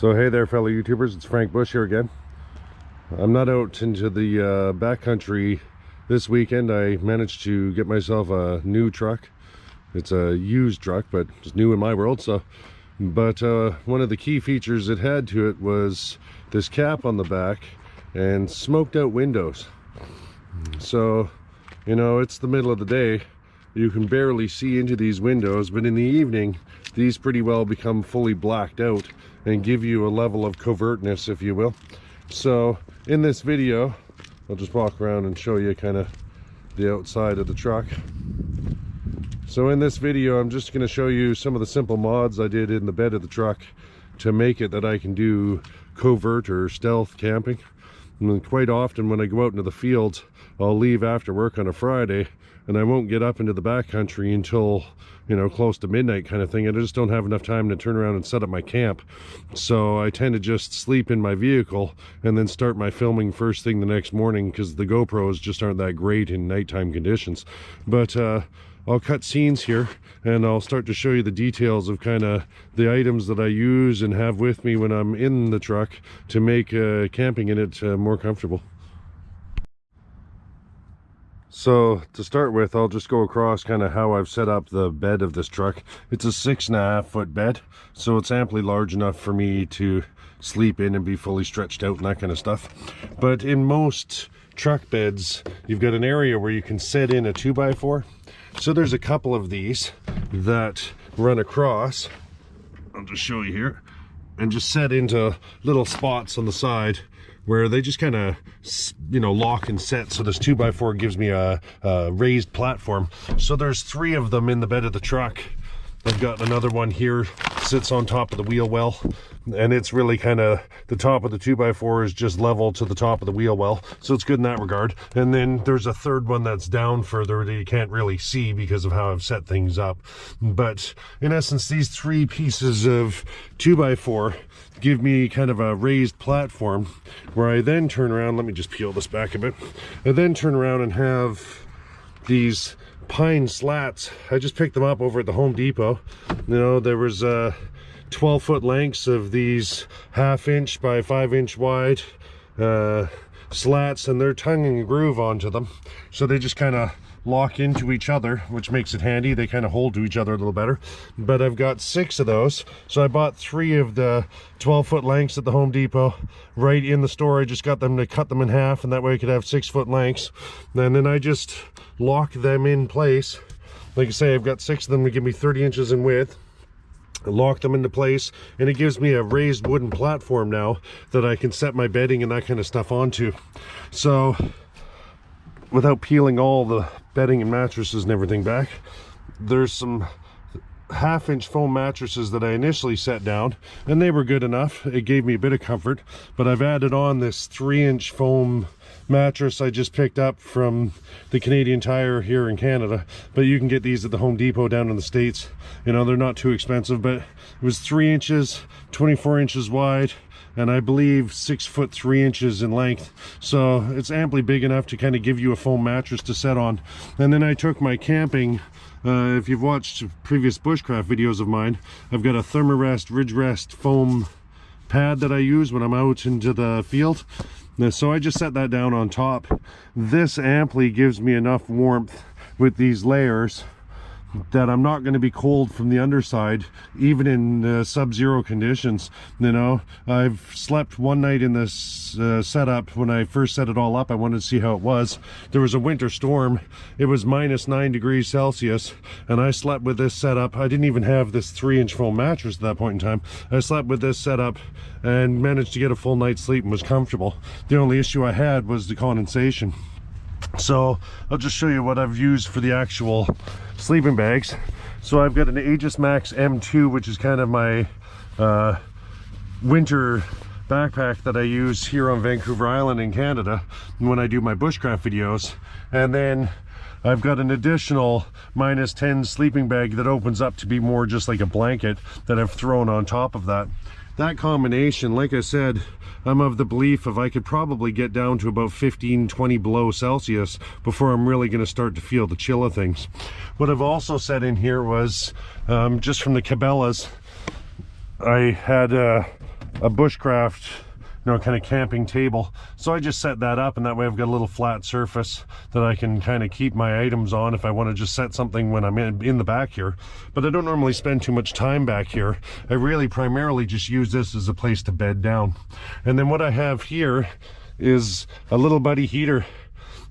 So hey there fellow YouTubers, it's Frank Bush here again. I'm not out into the backcountry this weekend. I managed to get myself a new truck. It's a used truck, but it's new in my world. But one of the key features it had to it was this cap on the back and smoked out windows. So, you know, it's the middle of the day. You can barely see into these windows, but in the evening, these pretty well become fully blacked out and give you a level of covertness, if you will. So in this video, I'll just walk around and show you kind of the outside of the truck. So in this video, I'm just going to show you some of the simple mods I did in the bed of the truck to make it that I can do covert or stealth camping. And quite often when I go out into the fields, I'll leave after work on a Friday and I won't get up into the backcountry until, you know, close to midnight kind of thing. I just don't have enough time to turn around and set up my camp. So I tend to just sleep in my vehicle and then start my filming first thing the next morning, because the GoPros just aren't that great in nighttime conditions. But I'll cut scenes here and I'll start to show you the details of kind of the items that I use and have with me when I'm in the truck to make camping in it more comfortable. So to start with, I'll just go across kind of how I've set up the bed of this truck. It's a 6.5 foot bed, so it's amply large enough for me to sleep in and be fully stretched out and that kind of stuff. But in most truck beds, you've got an area where you can set in a 2x4. So there's a couple of these that run across. I'll just show you here, and just set into little spots on the side where they just kind of, you know, lock and set. So this 2x4 gives me a raised platform. So there's 3 of them in the bed of the truck. I've got another one here, sits on top of the wheel well, and it's really kind of, the top of the 2x4 is just level to the top of the wheel well, so it's good in that regard. And then there's a third one that's down further that you can't really see because of how I've set things up. But in essence, these 3 pieces of 2x4 give me kind of a raised platform where I then turn around. Let me just peel this back a bit. I then turn around and have these pine slats. I just picked them up over at the Home Depot. You know, there was 12 foot lengths of these 1/2 inch by 5 inch wide slats, and they're tongue and groove onto them, so they just kind of lock into each other, which makes it handy. They kind of hold to each other a little better. But I've got 6 of those, so I bought 3 of the 12 foot lengths at the Home Depot right in the store. I just got them to cut them in half, and that way I could have 6 foot lengths, and then I just lock them in place. Like I say, I've got 6 of them to give me 30 inches in width. I lock them into place, and it gives me a raised wooden platform now that I can set my bedding and that kind of stuff onto. So without peeling all the bedding and mattresses and everything back, there's some 1/2 inch foam mattresses that I initially set down, and they were good enough. It gave me a bit of comfort, but I've added on this 3-inch foam mattress I just picked up from the Canadian Tire here in Canada, but you can get these at the Home Depot down in the States. You know, they're not too expensive, but it was 3 inches, 24 inches wide, and I believe 6 foot 3 inches in length. So it's amply big enough to kind of give you a foam mattress to set on. And then I took my camping, if you've watched previous bushcraft videos of mine, I've got a Thermarest Ridge Rest foam pad that I use when I'm out into the field. So I just set that down on top. This amply gives me enough warmth with these layers that I'm not going to be cold from the underside, even in sub-zero conditions. You know, I've slept one night in this setup. When I first set it all up, I wanted to see how it was. There was a winter storm. It was -9 degrees Celsius, and I slept with this setup. I didn't even have this 3-inch foam mattress at that point in time. I slept with this setup and managed to get a full night's sleep and was comfortable. The only issue I had was the condensation. So I'll just show you what I've used for the actual sleeping bags. So I've got an Aegis Max M2, which is kind of my winter backpack that I use here on Vancouver Island in Canada when I do my bushcraft videos. And then I've got an additional -10 sleeping bag that opens up to be more just like a blanket that I've thrown on top of that. That combination, like I said, I'm of the belief of I could probably get down to about 15-20 below Celsius before I'm really going to start to feel the chill of things. What I've also set in here was just from the Cabela's, I had a bushcraft, you know, kind of camping table. So I just set that up, and that way I've got a little flat surface that I can kind of keep my items on if I want to just set something when I'm in the back here. But I don't normally spend too much time back here. I really primarily just use this as a place to bed down. And then what I have here is a little buddy heater.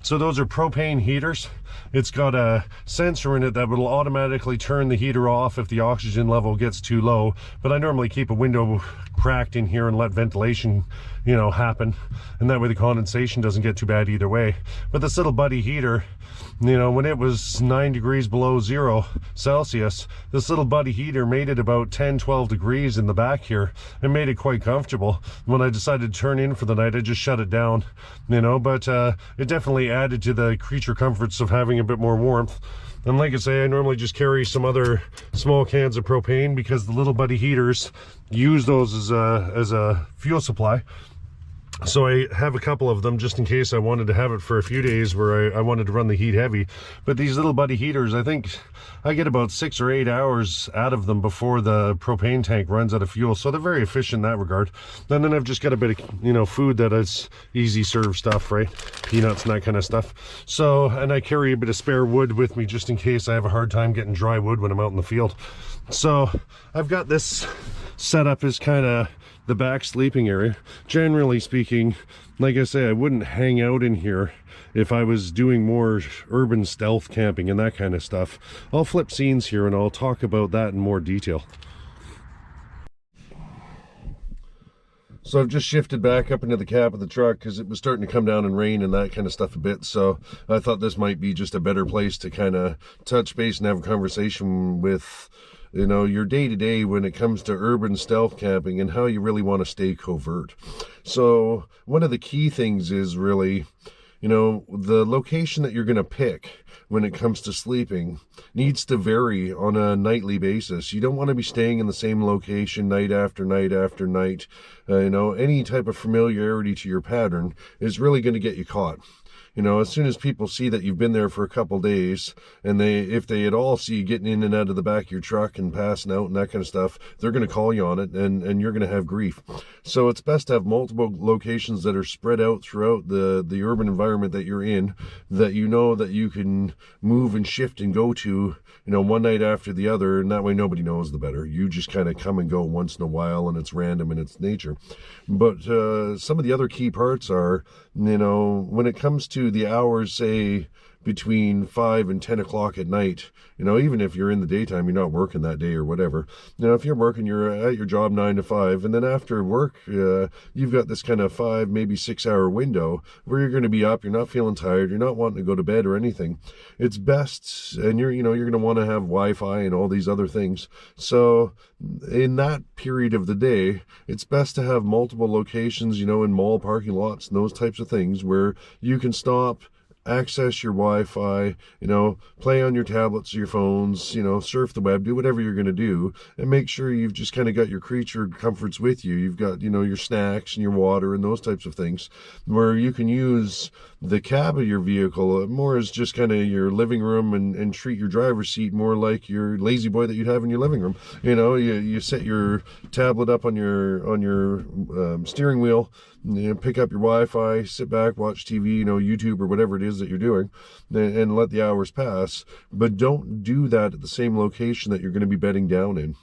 So those are propane heaters. It's got a sensor in it that will automatically turn the heater off if the oxygen level gets too low. But I normally keep a window cracked in here and let ventilation, you know, happen. And that way the condensation doesn't get too bad either way. But this little buddy heater, you know, when it was 9 degrees below 0 Celsius, this little buddy heater made it about 10-12 degrees in the back here and made it quite comfortable. When I decided to turn in for the night, I just shut it down, you know, but it definitely added to the creature comforts of having a bit more warmth. And like I say, I normally just carry some other small cans of propane because the little buddy heaters use those as a fuel supply. So I have a couple of them just in case I wanted to have it for a few days where I wanted to run the heat heavy. But these little buddy heaters, I think I get about 6 or 8 hours out of them before the propane tank runs out of fuel. So they're very efficient in that regard. And then I've just got a bit of, you know, food that is easy serve stuff, right? Peanuts and that kind of stuff. So, and I carry a bit of spare wood with me just in case I have a hard time getting dry wood when I'm out in the field. So I've got this set up as kind of the back sleeping area. Generally speaking, like I say, I wouldn't hang out in here if I was doing more urban stealth camping and that kind of stuff. I'll flip scenes here and I'll talk about that in more detail. So I've just shifted back up into the cab of the truck because it was starting to come down and rain and that kind of stuff a bit. So I thought this might be just a better place to kind of touch base and have a conversation with, you know, your day-to-day when it comes to urban stealth camping and how you really want to stay covert. So one of the key things is really, you know, the location that you're going to pick when it comes to sleeping needs to vary on a nightly basis. You don't want to be staying in the same location night after night after night. You know, any type of familiarity to your pattern is really going to get you caught. You know, as soon as people see that you've been there for a couple days, and if they at all see you getting in and out of the back of your truck and passing out and that kind of stuff, they're going to call you on it, and you're going to have grief. So it's best to have multiple locations that are spread out throughout the urban environment that you're in, that you know that you can move and shift and go to, you know, one night after the other, and that way nobody knows the better. You just kind of come and go once in a while, and it's random in its nature. But some of the other key parts are, you know, when it comes to the hours, say, between 5 and 10 o'clock at night, you know, even if you're in the daytime, you're not working that day or whatever. You know, if you're working, you're at your job 9 to 5, and then after work, you've got this kind of 5, maybe 6 hour window where you're going to be up, you're not feeling tired, you're not wanting to go to bed or anything. It's best, and you're going to want to have Wi-Fi and all these other things. So in that period of the day, it's best to have multiple locations, you know, in mall parking lots and those types of things where you can stop, access your Wi-Fi, you know, play on your tablets or your phones, you know, surf the web, do whatever you're going to do, and make sure you've just kind of got your creature comforts with you. You've got, you know, your snacks and your water and those types of things, where you can use the cab of your vehicle more as just kind of your living room, and treat your driver's seat more like your lazy boy that you'd have in your living room. You know, you set your tablet up on your steering wheel, you know, pick up your Wi-Fi, sit back, watch TV, you know, YouTube or whatever it is that you're doing, and let the hours pass. But don't do that at the same location that you're going to be bedding down in.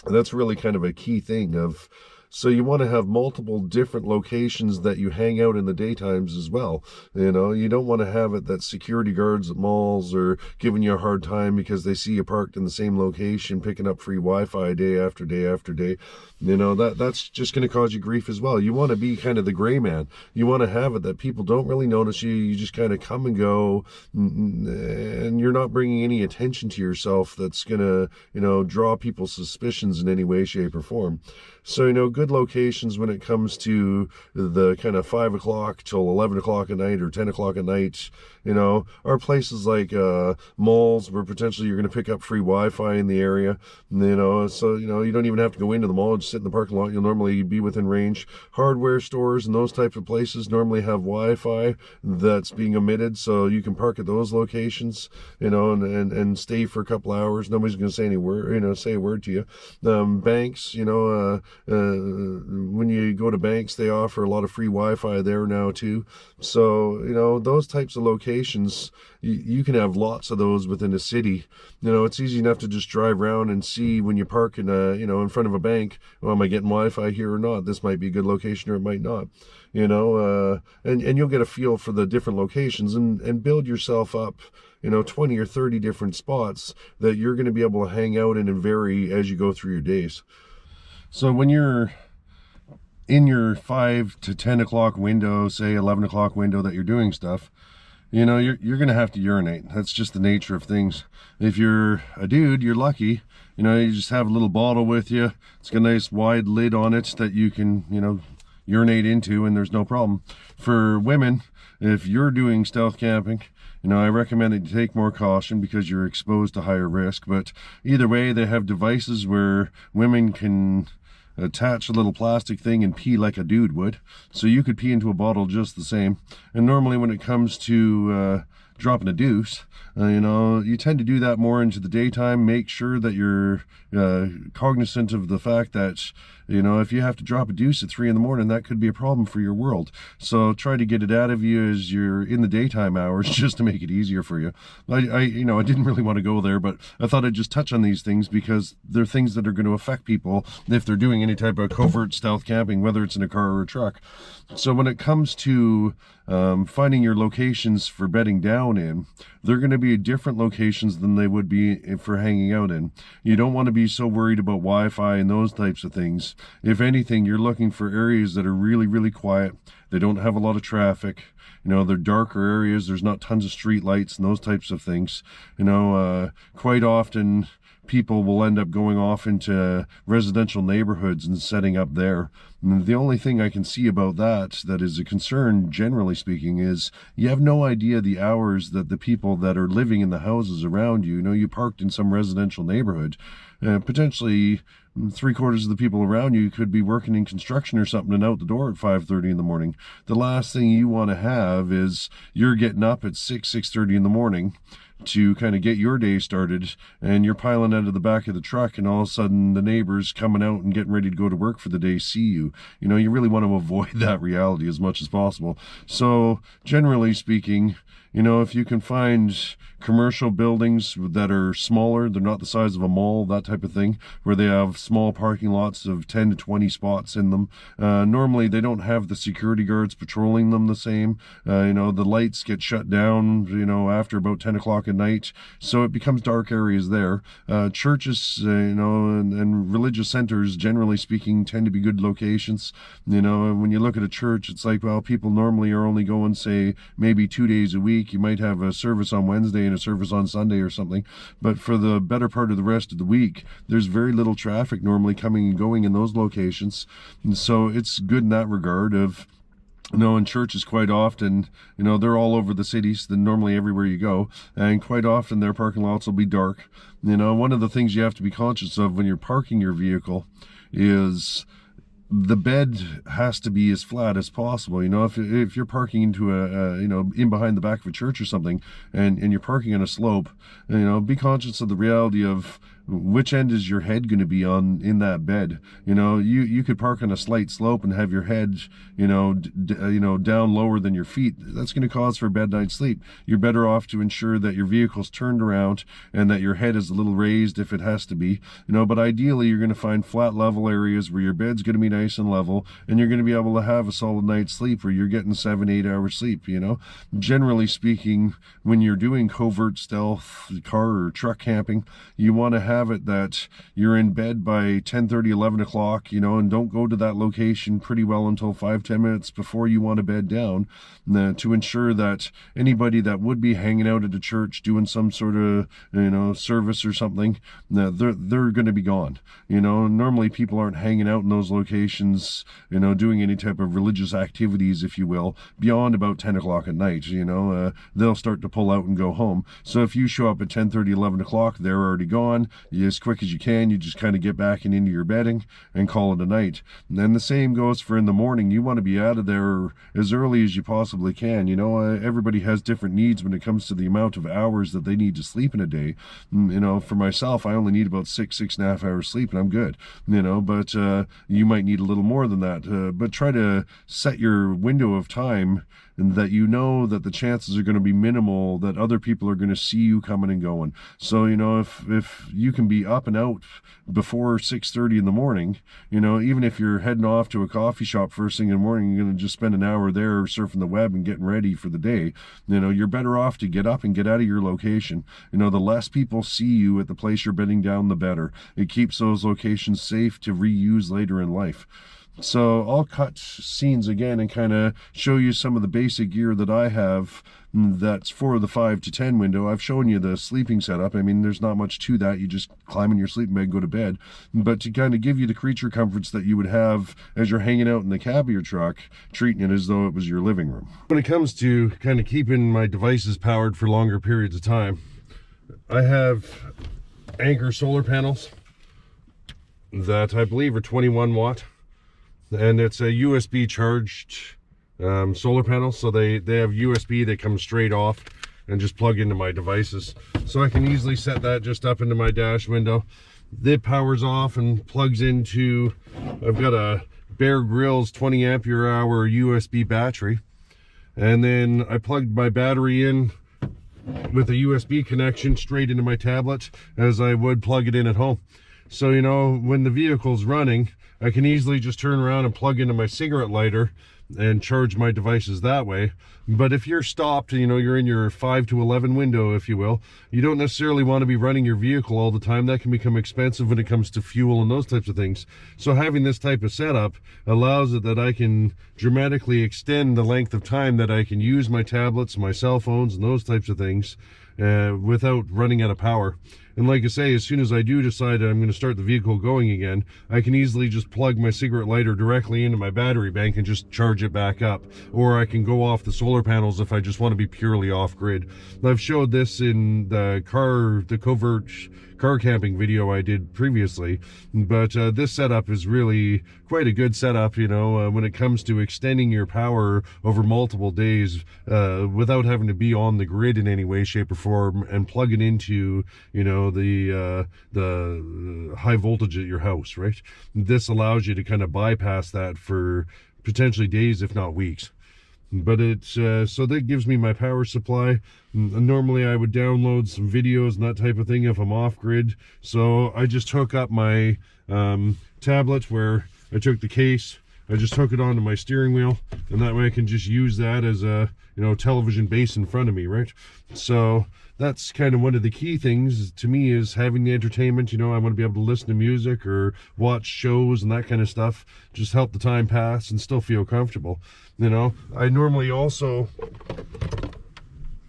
And that's really kind of a key thing of, so you want to have multiple different locations that you hang out in the daytimes as well. You know, you don't want to have it that security guards at malls are giving you a hard time because they see you parked in the same location, picking up free Wi-Fi day after day after day. You know, that's just going to cause you grief as well. You want to be kind of the gray man. You want to have it that people don't really notice you. You just kind of come and go, and you're not bringing any attention to yourself that's going to, you know, draw people's suspicions in any way, shape, or form. So, you know, good locations when it comes to the kind of 5 o'clock till 11 o'clock at night or 10 o'clock at night, you know, are places like malls where potentially you're going to pick up free Wi-Fi in the area, you know, so, you know, you don't even have to go into the mall, just sit in the parking lot. You'll normally be within range. Hardware stores and those types of places normally have Wi-Fi that's being emitted, so you can park at those locations, you know, and stay for a couple hours. Nobody's going to say a word to you. Banks, you know, when you go to banks, they offer a lot of free Wi-Fi there now too. So, those types of locations, you can have lots of those within a city. It's easy enough to just drive around and see when you park in in front of a bank, well, am I getting Wi-Fi here or not? This might be a good location or it might not. And you'll get a feel for the different locations and build yourself up, 20 or 30 different spots that you're going to be able to hang out in and vary as you go through your days. So when you're in your 5 to 10 o'clock window, say 11 o'clock window that you're doing stuff, you're going to have to urinate. That's just the nature of things. If you're a dude, you're lucky. You just have a little bottle with you. It's got a nice wide lid on it that you can, urinate into, and there's no problem. For women, if you're doing stealth camping, I recommend that you take more caution because you're exposed to higher risk. But either way, they have devices where women can attach a little plastic thing and pee like a dude would. So you could pee into a bottle just the same. And normally when it comes to dropping a deuce, you tend to do that more into the daytime. Make sure that you're cognizant of the fact that, if you have to drop a deuce at 3 in the morning, that could be a problem for your world. So try to get it out of you as you're in the daytime hours, just to make it easier for you. I didn't really want to go there, but I thought I'd just touch on these things because they're things that are going to affect people if they're doing any type of covert stealth camping, whether it's in a car or a truck. So when it comes to finding your locations for bedding down in, they're going to be different locations than they would be for hanging out in. You don't want to be so worried about Wi-Fi and those types of things. If anything, you're looking for areas that are really, really quiet. They don't have a lot of traffic. They're darker areas. There's not tons of street lights and those types of things. Quite often people will end up going off into residential neighborhoods and setting up there. And the only thing I can see about that is a concern, generally speaking, is you have no idea the hours that the people that are living in the houses around you, you parked in some residential neighborhood, potentially 3/4 of the people around you could be working in construction or something and out the door at 5:30 in the morning. The last thing you want to have is you're getting up at 6:30 in the morning to kind of get your day started, and you're piling out of the back of the truck, and all of a sudden the neighbors coming out and getting ready to go to work for the day see you. You really want to avoid that reality as much as possible. So generally speaking, if you can find commercial buildings that are smaller, they're not the size of a mall, that type of thing, where they have small parking lots of 10 to 20 spots in them. Normally they don't have the security guards patrolling them the same. The lights get shut down, after about 10 o'clock at night. So it becomes dark areas there. Churches, and religious centers, generally speaking, tend to be good locations. When you look at a church, it's like, well, people normally are only going, say, maybe 2 days a week. You might have a service on Wednesday and a service on Sunday or something, but for the better part of the rest of the week, there's very little traffic normally coming and going in those locations. And so it's good in that regard of, in churches quite often, they're all over the cities, then normally everywhere you go, and quite often their parking lots will be dark. One of the things you have to be conscious of when you're parking your vehicle is the bed has to be as flat as possible. If you're parking into in behind the back of a church or something, and you're parking on a slope, be conscious of the reality of which end is your head going to be on in that bed. You could park on a slight slope and have your head, down lower than your feet. That's going to cause for a bad night's sleep. You're better off to ensure that your vehicle's turned around and that your head is a little raised if it has to be. But ideally you're going to find flat level areas where your bed's going to be nice and level, and you're going to be able to have a solid night's sleep where you're getting 7-8 hours sleep. Generally speaking, when you're doing covert stealth car or truck camping, you want to have it that you're in bed by 10:30, 11 o'clock, and don't go to that location pretty well until 5-10 minutes before you want to bed down, to ensure that anybody that would be hanging out at a church doing some sort of service or something, they're going to be gone. Normally people aren't hanging out in those locations, doing any type of religious activities, if you will, beyond about 10 o'clock at night. They'll start to pull out and go home. So if you show up at 10:30, 11 o'clock, they're already gone. as quick as you can, you just kind of get back and into your bedding and call it a night. And then the same goes for in the morning. You want to be out of there as early as you possibly can. You know, everybody has different needs when it comes to the amount of hours that they need to sleep in a day. You know, for myself, I only need about 6.5 hours sleep and I'm good. You know, but you might need a little more than that. But try to set your window of time and that you know that the chances are going to be minimal that other people are going to see you coming and going. So, you know, if you can be up and out before 6:30 in the morning, you know, even if you're heading off to a coffee shop first thing in the morning, you're going to just spend an hour there surfing the web and getting ready for the day, you know, you're better off to get up and get out of your location. You know, the less people see you at the place you're bedding down, the better. It keeps those locations safe to reuse later in life. So I'll cut scenes again and kind of show you some of the basic gear that I have that's for the 5 to 10 window. I've shown you the sleeping setup. I mean, there's not much to that. You just climb in your sleeping bag, go to bed. But to kind of give you the creature comforts that you would have as you're hanging out in the cab of your truck, treating it as though it was your living room. When it comes to kind of keeping my devices powered for longer periods of time, I have Anker solar panels that I believe are 21 watt. And it's a USB charged solar panel, so they have USB that comes straight off and just plug into my devices. So I can easily set that just up into my dash window. It powers off and plugs into, I've got a grylls 20 ampere hour USB battery. And then I plugged my battery in with a USB connection straight into my tablet as I would plug it in at home. So, you know, when the vehicle's running, I can easily just turn around and plug into my cigarette lighter and charge my devices that way. But if you're stopped, you know, you're in your 5 to 11 window, if you will, you don't necessarily want to be running your vehicle all the time. That can become expensive when it comes to fuel and those types of things. So having this type of setup allows it that I can dramatically extend the length of time that I can use my tablets, my cell phones, and those types of things without running out of power. And like I say, as soon as I do decide I'm going to start the vehicle going again, I can easily just plug my cigarette lighter directly into my battery bank and just charge it back up. Or I can go off the solar panels if I just want to be purely off-grid. I've showed this in the covert car camping video I did previously, but this setup is really quite a good setup, you know, when it comes to extending your power over multiple days without having to be on the grid in any way, shape, or form and plug it into, you know, the high voltage at your house, right? This allows you to kind of bypass that for potentially days, if not weeks. But it's so that gives me my power supply. Normally I would download some videos and that type of thing if I'm off grid, so I just hook up my tablet where I took the case, I just hook it onto my steering wheel, and that way I can just use that as a, you know, television base in front of me, right? So that's kind of one of the key things to me, is having the entertainment. You know, I want to be able to listen to music or watch shows and that kind of stuff, just help the time pass and still feel comfortable. You know, I normally also,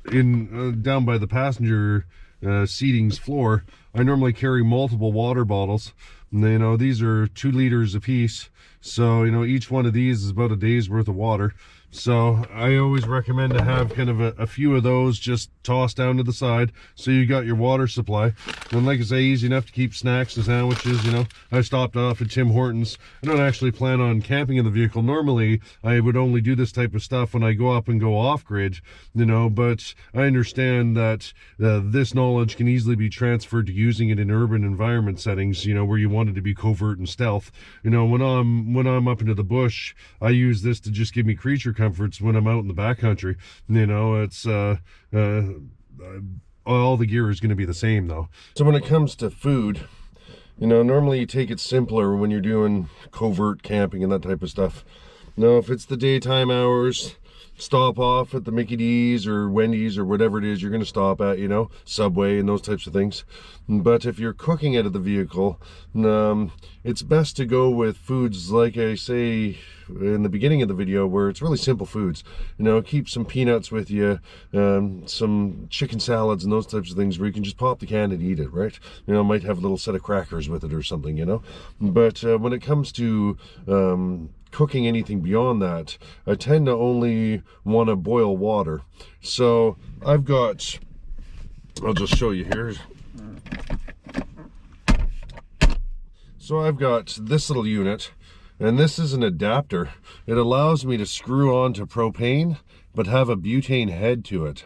down by the passenger seatings floor, I normally carry multiple water bottles. And, you know, these are 2 liters a piece, so, you know, each one of these is about a day's worth of water. So I always recommend to have kind of a few of those just tossed down to the side, so you got your water supply. And like I say, easy enough to keep snacks and sandwiches. You know, I stopped off at Tim Hortons. I don't actually plan on camping in the vehicle. Normally I would only do this type of stuff when I go up and go off grid, you know, but I understand that this knowledge can easily be transferred to using it in urban environment settings, you know, where you want it to be covert and stealth. You know, when I'm up into the bush, I use this to just give me creature comforts when I'm out in the backcountry. You know, it's all the gear is going to be the same though. So when it comes to food, you know, normally you take it simpler when you're doing covert camping and that type of stuff. Now, if it's the daytime hours, stop off at the Mickey D's or Wendy's or whatever it is you're going to stop at, you know, Subway and those types of things. But if you're cooking out of the vehicle, it's best to go with foods like I say in the beginning of the video, where it's really simple foods. You know, keep some peanuts with you, some chicken salads and those types of things where you can just pop the can and eat it, right? You know, might have a little set of crackers with it or something, you know. But when it comes to cooking anything beyond that, I tend to only want to boil water. So I've got, I'll just show you here. So I've got this little unit, and this is an adapter. It allows me to screw onto propane, but have a butane head to it.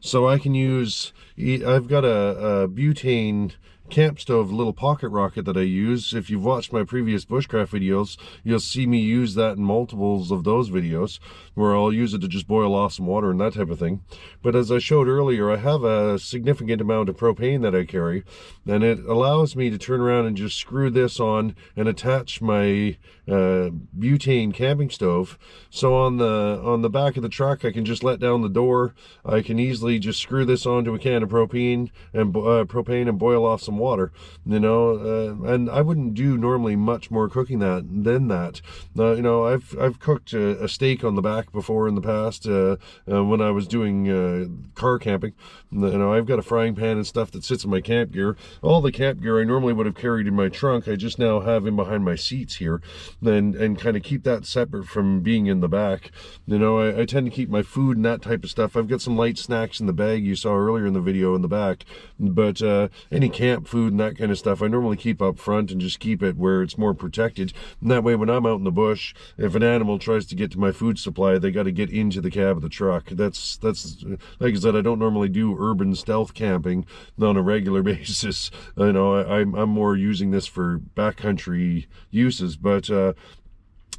So I can use, I've got a butane camp stove little pocket rocket that I use. If you've watched my previous bushcraft videos, you'll see me use that in multiples of those videos, where I'll use it to just boil off some water and that type of thing. But as I showed earlier, I have a significant amount of propane that I carry, and it allows me to turn around and just screw this on and attach my butane camping stove. So on the back of the truck, I can just let down the door. I can easily just screw this onto a can of propane and boil off some water, you know. And I wouldn't do normally much more cooking than that. You know, I've cooked a steak on the back before in the past, when I was doing car camping. You know, I've got a frying pan and stuff that sits in my camp gear. All the camp gear I normally would have carried in my trunk, I just now have in behind my seats here, and kind of keep that separate from being in the back. You know, I tend to keep my food and that type of stuff. I've got some light snacks in the bag you saw earlier in the video in the back, but any camp food and that kind of stuff I normally keep up front and just keep it where it's more protected. And that way, when I'm out in the bush, if an animal tries to get to my food supply, they got to get into the cab of the truck. That's like I said, I don't normally do urban stealth camping on a regular basis. You know, I'm more using this for backcountry uses, but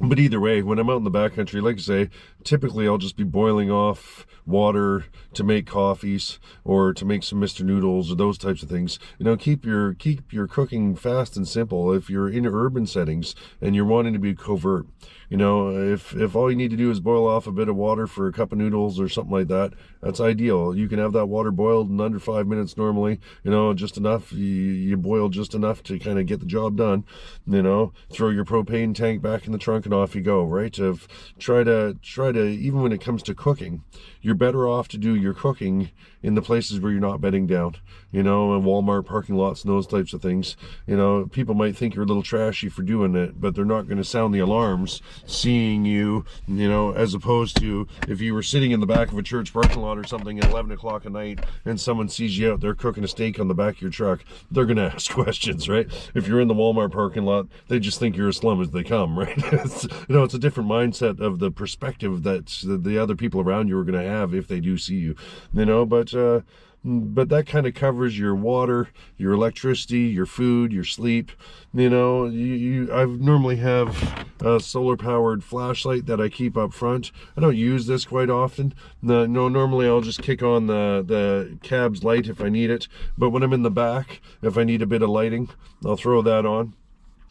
either way, when I'm out in the backcountry, like I say, typically I'll just be boiling off water to make coffees or to make some Mr. Noodles or those types of things. You know, keep your cooking fast and simple. If you're in urban settings and you're wanting to be covert, you know, if all you need to do is boil off a bit of water for a cup of noodles or something like that, that's ideal. You can have that water boiled in under 5 minutes normally, you know, just enough. You boil just enough to kind of get the job done, you know. Throw your propane tank back in the trunk and off you go, right? Try to even when it comes to cooking, you're better off to do your cooking in the places where you're not bedding down, you know, in Walmart parking lots and those types of things. You know, people might think you're a little trashy for doing it, but they're not going to sound the alarms seeing you, you know, as opposed to if you were sitting in the back of a church parking lot or something at 11 o'clock at night and someone sees you out there cooking a steak on the back of your truck, they're going to ask questions, right? If you're in the Walmart parking lot, they just think you're as slum as they come, right? You know, it's a different mindset of the perspective that the other people around you are going to have if they do see you, you know. But that kind of covers your water, your electricity, your food, your sleep. You know, I normally have a solar powered flashlight that I keep up front. I don't use this quite often. No, normally I'll just kick on the cab's light if I need it. But when I'm in the back, if I need a bit of lighting, I'll throw that on.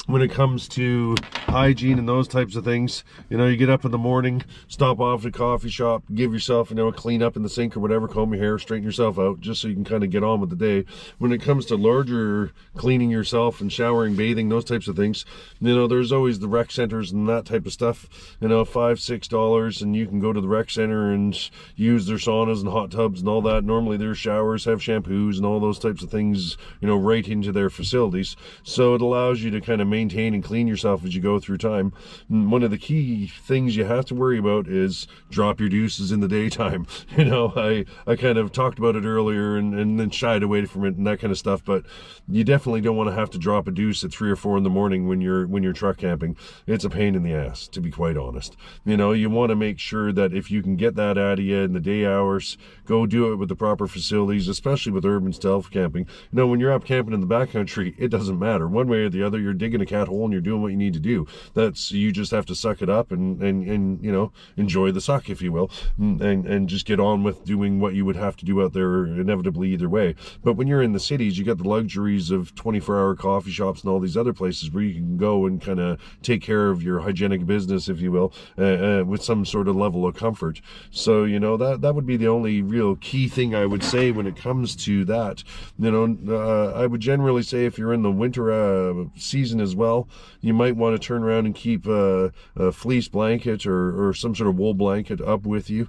When it comes to hygiene and those types of things, you know, you get up in the morning, stop off at a coffee shop, give yourself, you know, a clean up in the sink or whatever, comb your hair, straighten yourself out, just so you can kind of get on with the day. When it comes to larger cleaning yourself and showering, bathing, those types of things, you know, there's always the rec centers and that type of stuff, you know, $5-6, and you can go to the rec center and use their saunas and hot tubs and all that. Normally their showers have shampoos and all those types of things, you know, right into their facilities. So it allows you to kind of maintain and clean yourself as you go through time. One of the key things you have to worry about is drop your deuces in the daytime. You know, I kind of talked about it earlier and then shied away from it and that kind of stuff, but you definitely don't want to have to drop a deuce at 3 or 4 in the morning when you're truck camping. It's a pain in the ass, to be quite honest. You know, you want to make sure that if you can get that out of you in the day hours, go do it with the proper facilities, especially with urban stealth camping. You know, when you're up camping in the backcountry, it doesn't matter. One way or the other, you're digging a cat hole and you're doing what you need to do. You just have to suck it up and you know, enjoy the suck, if you will, and just get on with doing what you would have to do out there inevitably either way. But when you're in the cities, you got the luxuries of 24-hour coffee shops and all these other places where you can go and kind of take care of your hygienic business, if you will, with some sort of level of comfort. So, you know, that would be the only real key thing I would say when it comes to that. You know, I would generally say if you're in the winter season as well, you might want to turn around and keep a fleece blanket or some sort of wool blanket up with you,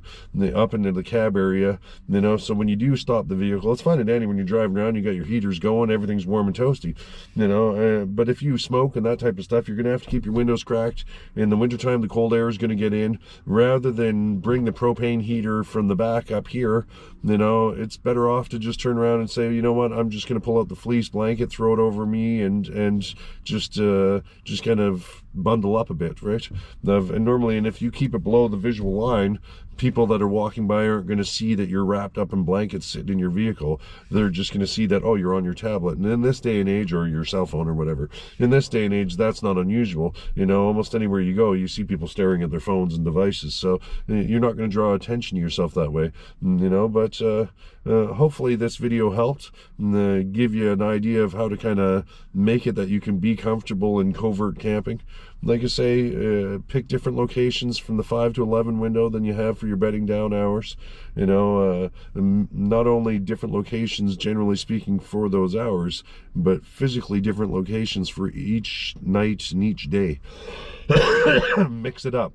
up into the cab area, you know, so when you do stop the vehicle, it's fine and dandy when you're driving around, you got your heaters going, everything's warm and toasty, you know, but if you smoke and that type of stuff, you're going to have to keep your windows cracked. In the wintertime, the cold air is going to get in. Rather than bring the propane heater from the back up here, you know, it's better off to just turn around and say, you know what, I'm just going to pull out the fleece blanket, throw it over me, and just kind of bundle up a bit, right? And normally, and if you keep it below the visual line, people that are walking by aren't going to see that you're wrapped up in blankets sitting in your vehicle. They're just going to see that, oh, you're on your tablet. And in this day and age, or your cell phone or whatever, in this day and age, that's not unusual. You know, almost anywhere you go, you see people staring at their phones and devices. So you're not going to draw attention to yourself that way, you know, but hopefully this video helped give you an idea of how to kind of make it that you can be comfortable in covert camping. Like I say, pick different locations from the 5 to 11 window than you have for your bedding down hours. You know, not only different locations, generally speaking, for those hours, but physically different locations for each night and each day. Mix it up.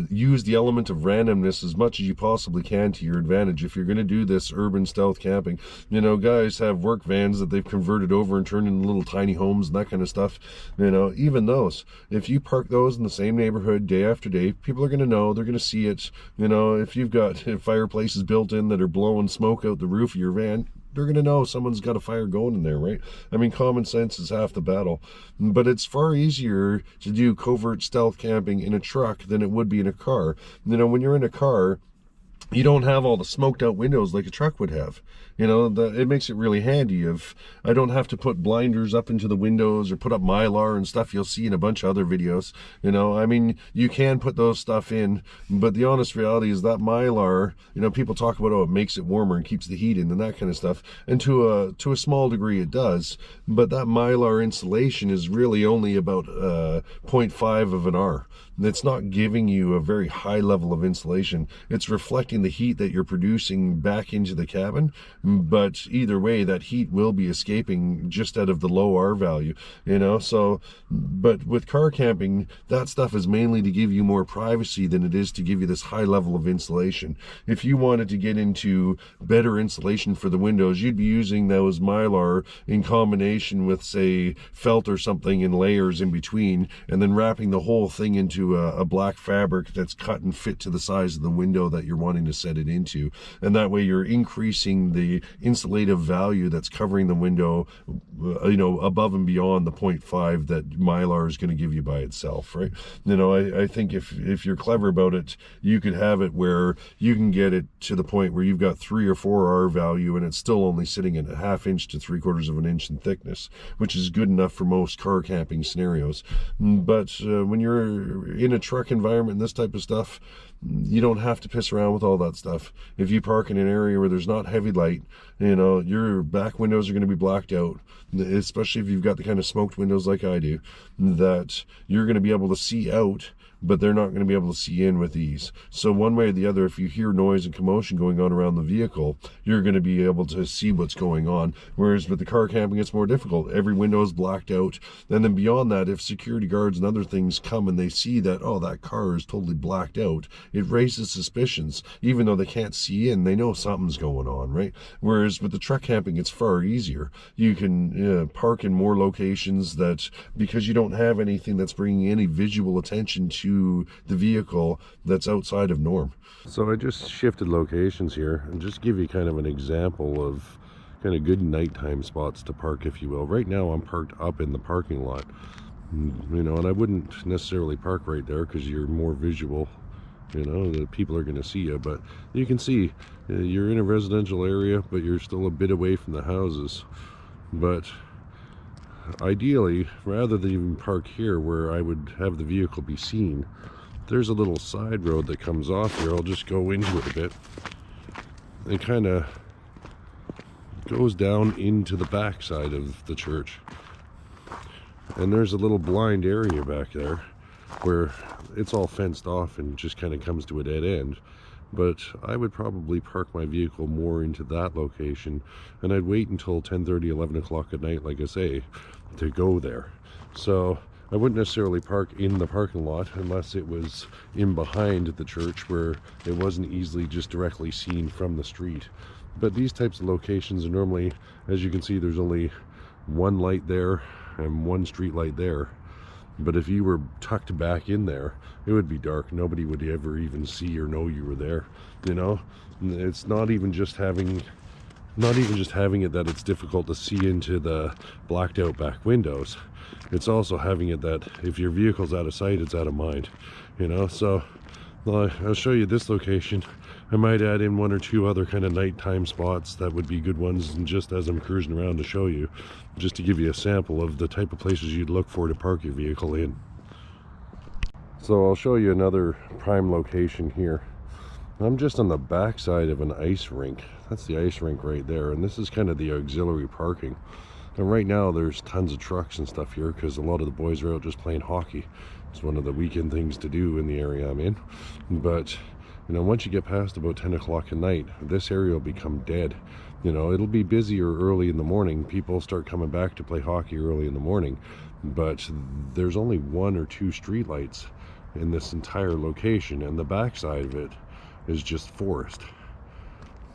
Use the element of randomness as much as you possibly can to your advantage if you're going to do this urban stealth camping. You know, guys have work vans that they've converted over and turned into little tiny homes and that kind of stuff. You know, even those, if you park those in the same neighborhood day after day, people are going to know, they're going to see it. You know, if you've got fireplaces built in that are blowing smoke out the roof of your van, they're going to know someone's got a fire going in there, right? I mean, common sense is half the battle. But it's far easier to do covert stealth camping in a truck than it would be in a car. You know, when you're in a car, you don't have all the smoked out windows like a truck would have. You know, it makes it really handy. If I don't have to put blinders up into the windows or put up Mylar and stuff you'll see in a bunch of other videos. You know, I mean, you can put those stuff in, but the honest reality is that Mylar, you know, people talk about, oh, it makes it warmer and keeps the heat in and that kind of stuff. And to a small degree it does, but that Mylar insulation is really only about 0.5 of an R. It's not giving you a very high level of insulation. It's reflecting the heat that you're producing back into the cabin, but either way, that heat will be escaping just out of the low R value, you know. So, but with car camping, that stuff is mainly to give you more privacy than it is to give you this high level of insulation. If you wanted to get into better insulation for the windows, you'd be using those Mylar in combination with, say, felt or something in layers in between, and then wrapping the whole thing into a black fabric that's cut and fit to the size of the window that you're wanting to set it into. And that way you're increasing the insulative value that's covering the window, you know, above and beyond the 0.5 that Mylar is going to give you by itself, right? You know, I think if you're clever about it, you could have it where you can get it to the point where you've got 3 or 4 R value and it's still only sitting at a 1/2 inch to 3/4 of an inch in thickness, which is good enough for most car camping scenarios. But when you're in a truck environment and this type of stuff, you don't have to piss around with all that stuff. If you park in an area where there's not heavy light, you know, your back windows are going to be blacked out, especially if you've got the kind of smoked windows like I do, that you're going to be able to see out, but they're not going to be able to see in with ease. So one way or the other, if you hear noise and commotion going on around the vehicle, you're going to be able to see what's going on. Whereas with the car camping, it's more difficult. Every window is blacked out. And then beyond that, if security guards and other things come and they see that, oh, that car is totally blacked out, it raises suspicions. Even though they can't see in, they know something's going on, right? Whereas with the truck camping, it's far easier. You can park in more locations that, because you don't have anything that's bringing any visual attention to the vehicle that's outside of norm. So I just shifted locations here and just give you kind of an example of kind of good nighttime spots to park, if you will. Right now I'm parked up in the parking lot, you know, and I wouldn't necessarily park right there because you're more visual, you know, the people are going to see you, but you can see you're in a residential area, but you're still a bit away from the houses. But ideally, rather than even park here where I would have the vehicle be seen, there's a little side road that comes off here. I'll just go into it a bit. It kind of goes down into the back side of the church. And there's a little blind area back there where it's all fenced off and just kind of comes to a dead end. But I would probably park my vehicle more into that location, and I'd wait until 10:30, 11 o'clock at night, like I say, to go there. So I wouldn't necessarily park in the parking lot unless it was in behind the church where it wasn't easily just directly seen from the street. But these types of locations are normally, as you can see, there's only one light there and one street light there. But if you were tucked back in there, it would be dark. Nobody would ever even see or know you were there, you know. It's not even just having it that it's difficult to see into the blacked out back windows. It's also having it that if your vehicle's out of sight, it's out of mind, you know. So I'll show you this location. I might add in one or two other kind of nighttime spots that would be good ones, and just as I'm cruising around to show you, just to give you a sample of the type of places you'd look for to park your vehicle in. So I'll show you another prime location here. I'm just on the back side of an ice rink. That's the ice rink right there, and this is kind of the auxiliary parking. And right now there's tons of trucks and stuff here because a lot of the boys are out just playing hockey. It's one of the weekend things to do in the area I'm in. But you know, once you get past about 10 o'clock at night, this area will become dead. You know, it'll be busier early in the morning. People start coming back to play hockey early in the morning. But there's only one or two street lights in this entire location, and the backside of it is just forest.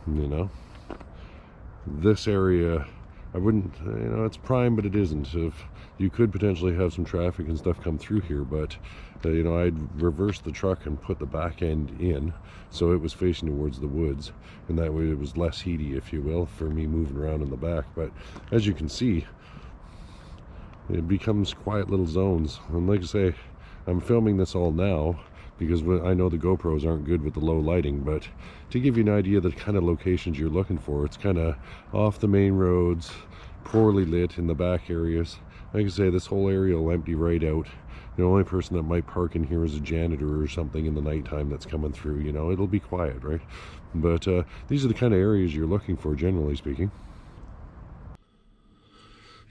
You know, this area, I wouldn't, you know, it's prime, but it isn't. If you could potentially have some traffic and stuff come through here, but you know, I'd reverse the truck and put the back end in so it was facing towards the woods, and that way it was less heaty, if you will, for me moving around in the back. But as you can see, it becomes quiet little zones. And like I say, I'm filming this all now because I know the GoPros aren't good with the low lighting, but to give you an idea of the kind of locations you're looking for, it's kind of off the main roads, poorly lit in the back areas. Like I say, this whole area will empty right out. The only person that might park in here is a janitor or something in the nighttime that's coming through. You know, it'll be quiet, right? But these are the kind of areas you're looking for, generally speaking.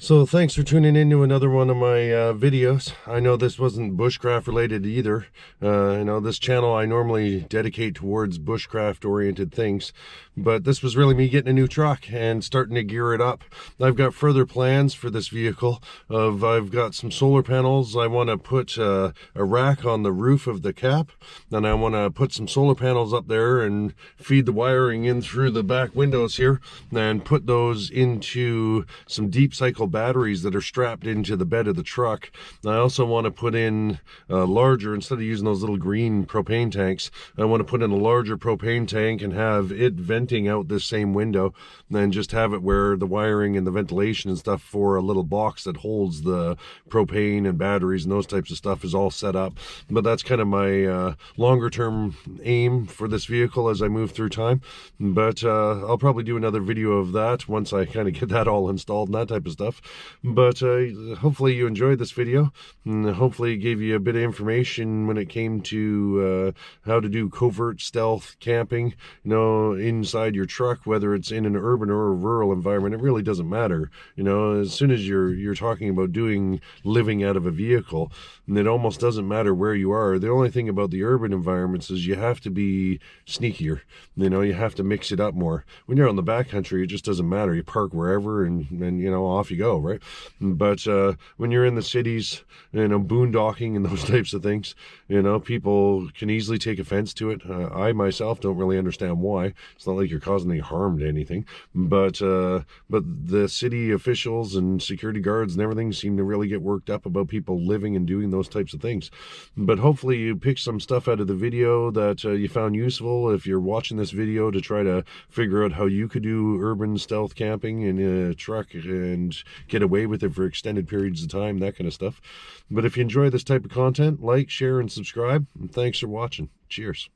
So thanks for tuning in to another one of my videos. I know this wasn't bushcraft related either. You know, this channel I normally dedicate towards bushcraft oriented things, but this was really me getting a new truck and starting to gear it up. I've got further plans for this vehicle. I've got some solar panels. I want to put a rack on the roof of the cap, and I want to put some solar panels up there and feed the wiring in through the back windows here, and put those into some deep cycle batteries that are strapped into the bed of the truck. I also want to put in a larger, instead of using those little green propane tanks, I want to put in a larger propane tank and have it venting out this same window, and then just have it where the wiring and the ventilation and stuff for a little box that holds the propane and batteries and those types of stuff is all set up. But that's kind of my longer term aim for this vehicle as I move through time. But I'll probably do another video of that once I kind of get that all installed and that type of stuff. But hopefully you enjoyed this video, and hopefully it gave you a bit of information when it came to how to do covert stealth camping, you know, inside your truck, whether it's in an urban or a rural environment. It really doesn't matter, you know, as soon as you're talking about living out of a vehicle, and it almost doesn't matter where you are. The only thing about the urban environments is you have to be sneakier, you know, you have to mix it up more. When you're on the backcountry, it just doesn't matter. You park wherever and you know, off you go, right? But when you're in the cities, you know, boondocking and those types of things, you know, people can easily take offense to it. I myself don't really understand why. It's not like you're causing any harm to anything, but the city officials and security guards and everything seem to really get worked up about people living and doing those types of things. But hopefully you picked some stuff out of the video that you found useful if you're watching this video to try to figure out how you could do urban stealth camping in a truck and get away with it for extended periods of time, that kind of stuff. But if you enjoy this type of content, like, share, and subscribe. And thanks for watching. Cheers.